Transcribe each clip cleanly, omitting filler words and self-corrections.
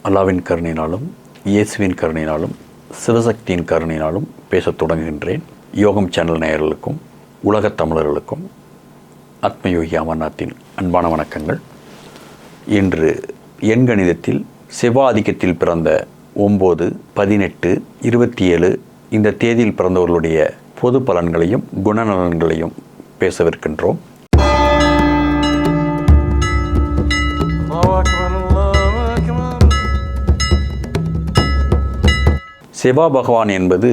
அல்லாவின் கருணையினாலும் இயேசுவின் கருணையினாலும் சிவசக்தியின் கருணையினாலும் பேசத் தொடங்குகின்றேன். யோகம் சேனல் நேயர்களுக்கும் உலகத் தமிழர்களுக்கும் ஆத்மயோகி அமர்நாத்தின் அன்பான வணக்கங்கள். இன்று எண்கணிதத்தில் செவ்வாதிக்கத்தில் பிறந்த 9, 18, 27 இந்த தேதியில் பிறந்தவர்களுடைய பொது பலன்களையும் குணநலன்களையும் பேசவிருக்கின்றோம். செவ்வா பகவான் என்பது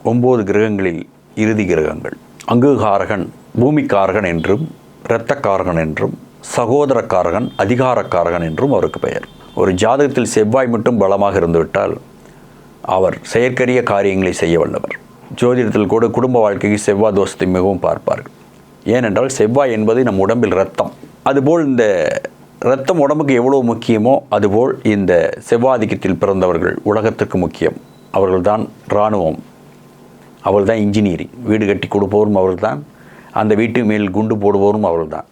9 கிரகங்களில் இறுதி கிரகங்கள். அங்குகாரகன், பூமிக்காரகன் என்றும், இரத்தக்காரகன் என்றும், சகோதரக்காரகன், அதிகாரக்காரகன் என்றும் அவருக்கு பெயர். ஒரு ஜாதகத்தில் செவ்வாய் மட்டும் பலமாக இருந்துவிட்டால் அவர் செயற்கரிய காரியங்களை செய்ய வல்லவர். ஜோதிடத்தில் கூட குடும்ப வாழ்க்கைக்கு செவ்வாய் தோஷத்தை மிகவும் பார்ப்பார்கள். ஏனென்றால் செவ்வாய் என்பது நம் உடம்பில் இரத்தம். அதுபோல் இந்த இரத்தம் உடம்புக்கு எவ்வளோ முக்கியமோ அதுபோல் இந்த செவ்வாதிக்கத்தில் பிறந்தவர்கள் உலகத்திற்கு முக்கியம். அவர்கள்தான் இராணுவம், அவர்கள்தான் இன்ஜினியரிங், வீடு கட்டி கொடுப்பவரும் அவர்கள்தான், அந்த வீட்டு மேல் குண்டு போடுபவரும் அவர்கள்தான்.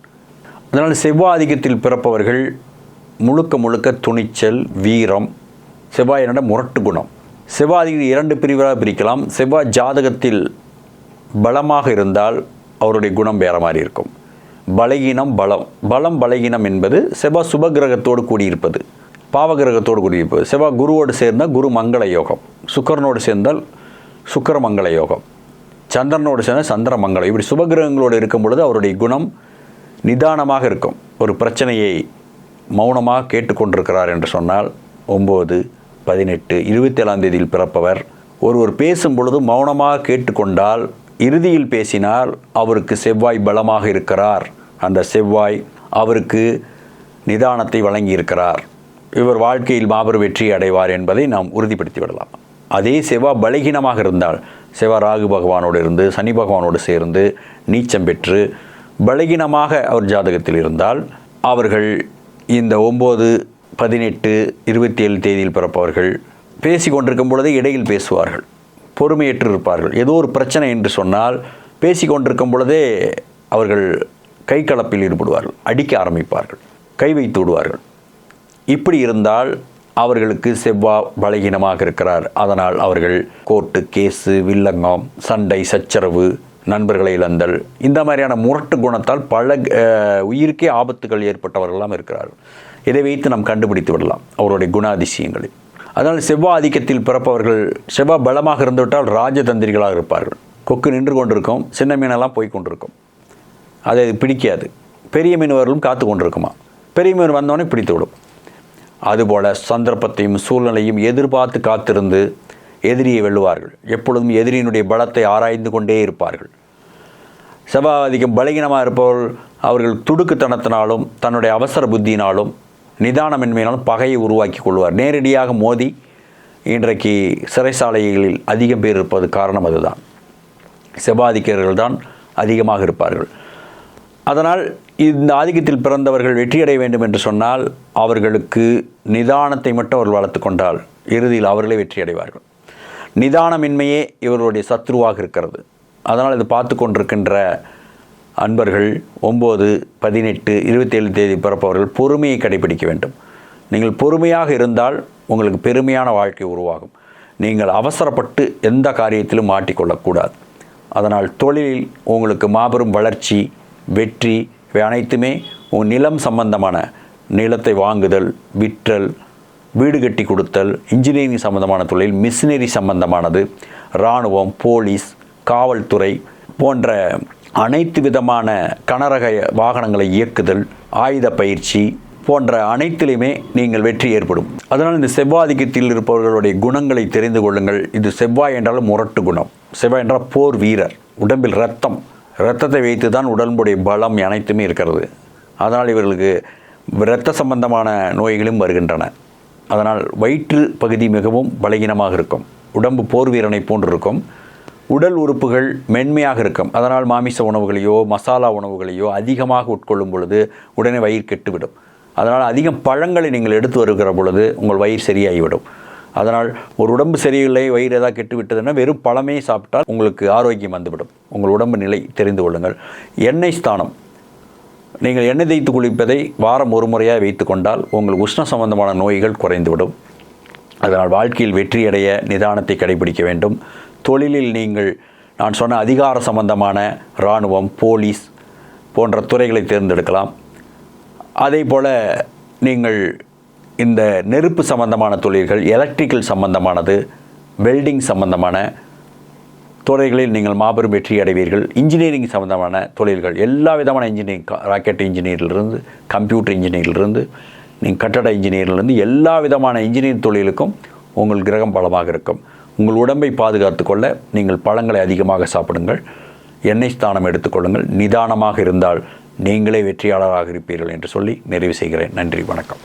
அதனால் செவ்வாதிக்கத்தில் பிறப்பவர்கள் முழுக்க முழுக்க துணிச்சல், வீரம். செவ்வாய் என்னோட முரட்டு குணம். செவ்வாதிக்கு 2 பிரிவாக பிரிக்கலாம். செவ்வாய் ஜாதகத்தில் பலமாக இருந்தால் அவருடைய குணம் வேறு மாதிரி இருக்கும். பலகீனம், பலம். பலம் பலகீனம் என்பது செவ்வாய் சுபகிரகத்தோடு கூடியிருப்பது, பாவகிரகத்தோடு கூடியிருப்பது. செவ்வாய் குருவோடு சேர்ந்தால் குரு மங்கள யோகம், சுக்கரனோடு சேர்ந்தால் சுக்கர மங்கள யோகம், சந்திரனோடு சேர்ந்தால் சந்திர மங்களம். இப்படி சுபகிரகங்களோடு இருக்கும் பொழுது அவருடைய குணம் நிதானமாக இருக்கும். ஒரு பிரச்சனையை மௌனமாக கேட்டுக்கொண்டிருக்கிறார் என்று சொன்னால் 9, 18, 27ஆம் தேதியில் பிறப்பவர் ஒருவர் பேசும் பொழுது மௌனமாக கேட்டுக்கொண்டால் இறுதியில் பேசினால் அவருக்கு செவ்வாய் பலமாக இருக்கிறார். அந்த செவ்வாய் அவருக்கு நிதானத்தை வழங்கியிருக்கிறார். இவர் வாழ்க்கையில் மாபெரும் வெற்றி அடைவார் என்பதை நாம் உறுதிப்படுத்தி விடலாம். அதே செவ்வாய் பலகீனமாக இருந்தால், செவ்வாய் ராகு பகவானோடு இருந்து சனி பகவானோடு சேர்ந்து நீச்சம் பெற்று பலகீனமாக அவர் ஜாதகத்தில் இருந்தால் அவர்கள் இந்த 9, 18, 27 தேதியில் பிறப்பவர்கள் பேசி கொண்டிருக்கும் பொழுதே இடையில் பேசுவார்கள், பொறுமையற்று இருப்பார்கள். ஏதோ ஒரு பிரச்சனை என்று சொன்னால் பேசி கொண்டிருக்கும் பொழுதே அவர்கள் கை கலப்பில் ஈடுபடுவார்கள், அடிக்க ஆரம்பிப்பார்கள், கை வைத்து விடுவார்கள். இப்படி இருந்தால் அவர்களுக்கு செவ்வாய் பலகீனமாக இருக்கிறார். அதனால் அவர்கள் கோர்ட்டு கேஸு, வில்லங்கம், சண்டை, சச்சரவு, நண்பர்களை இழந்தல், இந்த மாதிரியான முரட்டு குணத்தால் பல உயிருக்கே ஆபத்துகள் ஏற்பட்டவர்களெல்லாம் இருக்கிறார்கள். இதை வைத்து நாம் கண்டுபிடித்து விடலாம் அவருடைய குணாதிசயங்களை. அதனால் செவ்வாய் ஆதிக்கத்தில் பிறப்பவர்கள் செவ்வாய் பலமாக இருந்துவிட்டால் ராஜதந்திரிகளாக இருப்பார்கள். கொக்கு நின்று கொண்டிருக்கும், சின்ன மீனெல்லாம் போய் கொண்டிருக்கும், அதை பிடிக்காது. பெரிய மீனவர்களும் காத்து கொண்டிருக்குமா, பெரிய மீன் வந்தோடனே பிடித்து விடும். அதுபோல் சந்தர்ப்பத்தையும் சூழ்நிலையும் எதிர்பார்த்து காத்திருந்து எதிரியை வெல்லுவார்கள். எப்பொழுதும் எதிரியினுடைய பலத்தை ஆராய்ந்து கொண்டே இருப்பார்கள். செவ்வாய் ஆதிக்கம் பலகீனமாக இருப்பவர்கள் அவர்கள் துடுக்குத்தனத்தினாலும் தன்னுடைய அவசர புத்தியினாலும் நிதானமின்மையினாலும் பகையை உருவாக்கி கொள்வார். நேரடியாக மோதி இன்றைக்கு சிறைச்சாலைகளில் அதிகம் பேர் இருப்பது காரணம் அதுதான். செவ்வாதிக்கர்கள் தான் அதிகமாக இருப்பார்கள். அதனால் இந்த ஆதிக்கத்தில் பிறந்தவர்கள் வெற்றியடைய வேண்டும் என்று சொன்னால் அவர்களுக்கு நிதானத்தை மட்டும் அவர்கள் வளர்த்து கொண்டால் இறுதியில் அவர்களே வெற்றி அடைவார்கள். நிதானமின்மையே இவர்களுடைய சத்ருவாக இருக்கிறது. அதனால் இது பார்த்து கொண்டிருக்கின்ற அன்பர்கள் 9, 18, 27 தேதி பிறப்பவர்கள் பொறுமையை கடைபிடிக்க வேண்டும். நீங்கள் பொறுமையாக இருந்தால் உங்களுக்கு பெருமையான வாழ்க்கை உருவாகும். நீங்கள் அவசரப்பட்டு எந்த காரியத்திலும் மாட்டிக்கொள்ளக்கூடாது. அதனால் தொழிலில் உங்களுக்கு மாபெரும் வளர்ச்சி, வெற்றி, இவை அனைத்துமே நிலம் சம்பந்தமான, நிலத்தை வாங்குதல், விற்றல், வீடு கட்டி கொடுத்தல், இன்ஜினியரிங் சம்பந்தமான தொழில், மிஷினரி சம்பந்தமானது, இராணுவம், போலீஸ், காவல்துறை போன்ற அனைத்து விதமான கனரக வாகனங்களை இயக்குதல், ஆயுத பயிற்சி போன்ற அனைத்திலுமே நீங்கள் வெற்றி ஏற்படும். அதனால் இந்த செவ்வாதிக்கத்தில் இருப்பவர்களுடைய குணங்களை தெரிந்து கொள்ளுங்கள். இது செவ்வாய் என்றாலும் முரட்டு குணம். செவ்வாய் என்றால் போர் வீரர், உடம்பில் இரத்தத்தை வைத்து தான் உடம்புடைய பலம் அனைத்துமே இருக்கிறது. அதனால் இவர்களுக்கு இரத்த சம்பந்தமான நோய்களும் வருகின்றன. அதனால் வயிற்று பகுதி மிகவும் பலகீனமாக இருக்கும். உடம்பு போர் வீரனை போன்று இருக்கும். உடல் உறுப்புகள் மென்மையாக இருக்கும். அதனால் மாமிச உணவுகளையோ மசாலா உணவுகளையோ அதிகமாக உட்கொள்ளும் பொழுது உடனே வயிறு கெட்டுவிடும். அதனால் அதிகம் பழங்களை நீங்கள் எடுத்து வருகிற பொழுது உங்கள் வயிறு சரியாகிவிடும். அதனால் ஒரு உடம்பு சரியில்லை, வயிறு ஏதாவது கெட்டு விட்டதுன்னா வெறும் பழமே சாப்பிட்டால் உங்களுக்கு ஆரோக்கியம் வந்துவிடும். உங்கள் உடம்பு நிலை தெரிந்து கொள்ளுங்கள். எண்ணெய் ஸ்தானம், நீங்கள் எண்ணெய் தேய்த்து குளிப்பதை வாரம் ஒரு முறையாக வைத்து கொண்டால் உங்கள் உஷ்ண சம்பந்தமான நோய்கள் குறைந்துவிடும். அதனால் வாழ்க்கையில் வெற்றியடைய நிதானத்தை கடைபிடிக்க வேண்டும். தொழிலில் நீங்கள் நான் சொன்ன அதிகார சம்பந்தமான இராணுவம், போலீஸ் போன்ற துறைகளை தேர்ந்தெடுக்கலாம். அதே போல் நீங்கள் இந்த நெருப்பு சம்பந்தமான தொழில்கள், எலக்ட்ரிக்கல் சம்பந்தமானது, வெல்டிங் சம்பந்தமான துறைகளில் நீங்கள் மாபெரும் வெற்றி அடைவீர்கள். இன்ஜினியரிங் சம்பந்தமான தொழில்கள், எல்லா விதமான இன்ஜினியரிங், ராக்கெட் இன்ஜினியரிலிருந்து, கம்ப்யூட்டர் இன்ஜினியரிலிருந்து, நீங்கள் கட்டட இன்ஜினியரிலிருந்து எல்லா விதமான இன்ஜினியரிங் தொழிலுக்கும் உங்கள் கிரகம் பலமாக இருக்கும். உங்கள் உடம்பை பாதுகாத்து கொள்ள நீங்கள் பழங்களை அதிகமாக சாப்பிடுங்கள், எண்ணெய் ஸ்தானம் எடுத்துக்கொள்ளுங்கள். நிதானமாக இருந்தால் நீங்களே வெற்றியாளராக இருப்பீர்கள் என்று சொல்லி நிறைவு செய்கிறேன். நன்றி, வணக்கம்.